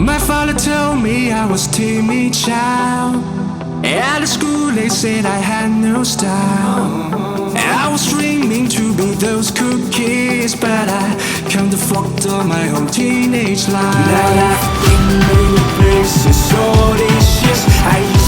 My father told me I was timid child. At the school they said I had no style. I was dreaming to be those cookies, but I come to fucked up my whole teenage life. Now I've been many places all these years. I